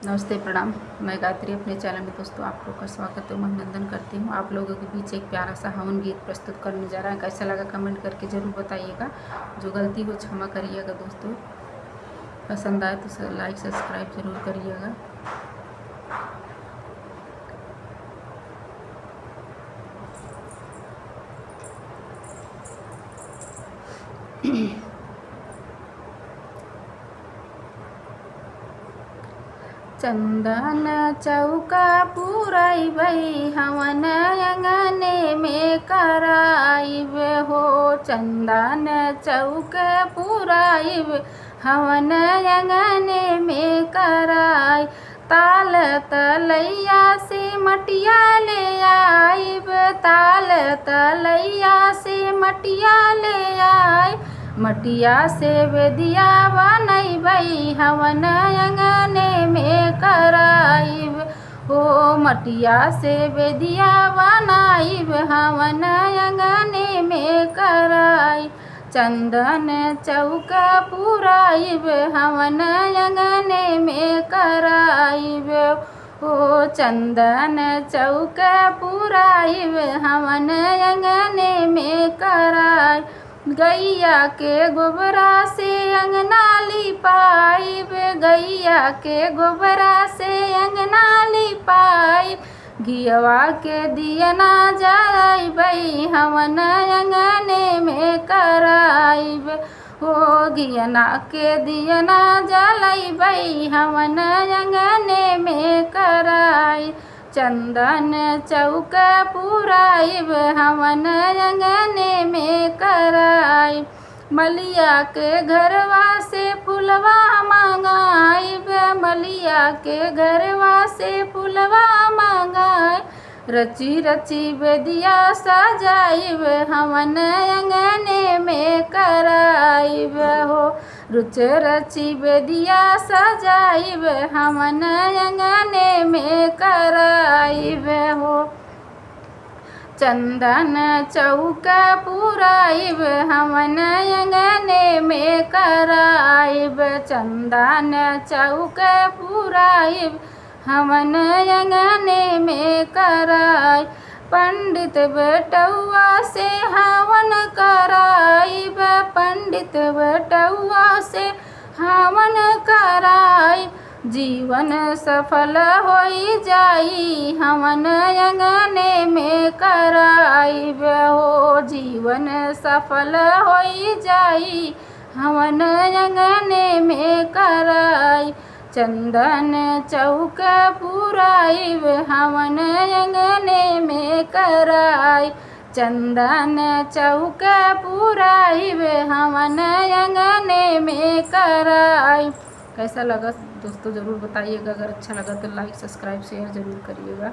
नमस्ते प्रणाम। मैं गायत्री अपने चैनल में दोस्तों आप लोग का स्वागत है, अभिनंदन करती हूँ। आप लोगों के बीच एक प्यारा सा हवन गीत प्रस्तुत करने जा रहा है। कैसा लगा कमेंट करके ज़रूर बताइएगा। जो गलती हो क्षमा करिएगा दोस्तों। पसंद आए तो लाइक सब्सक्राइब ज़रूर करिएगा। चंदन चौका पुरैबै हवन अंगने में कराइब हो। चंदन चौक पुरैब हवन अंगने में कराई। ताल तलैया से मटिया ले आइब, ताल तलैया से मटिया ले आई। मटिया से बेदिया बनैबै हवन अंगने में कराइब हो। मटिया से बेदिया बनाइब हवन अंगने में कराई। चंदन चौक पुराइब हवन अंगने में कराइब हो। चंदन चौक पुराइब हवन अंगने में कराई। गैया के गोबरा से अंगना लिपाइब, गैया के गोबरा से अंगना लिपाइब। घियवा के दियना जराइबै हवन अंगने में कराइब हो। घियना के दियना जलैबै हवन अंगने में कराई। चंदन चौक पुराइब हवन अंगने में कराई। मलिया के घरवा से फुलवा मंगाइब, मलिया के घरवा से फुलवा मंगाई। रची रची बेदिया सजाइब हवन अंगने में कराइब हो। रुच रची बेदिया सजाइब हवन अंगने में कराइब हो। चंदन चौक पुराइब हवन अंगने में कराइब। चंदन चौक पुराइब हवन अंगने में कराई। पंडित बेटौआ से हवन कराइब, पंडित बेटौआ से हवन कराई। जीवन सफल होई जाई हवन अंगने में कराइब हो। जीवन सफल होई जाई हवन अंगने में कराई। चंदन चौक पुराइब हवन अंगने में कराई। चंदन चौक पुराइब हवन अंगने में कराई। कैसा लगा दोस्तों ज़रूर बताइएगा। अगर अच्छा लगा तो लाइक सब्सक्राइब शेयर ज़रूर करिएगा।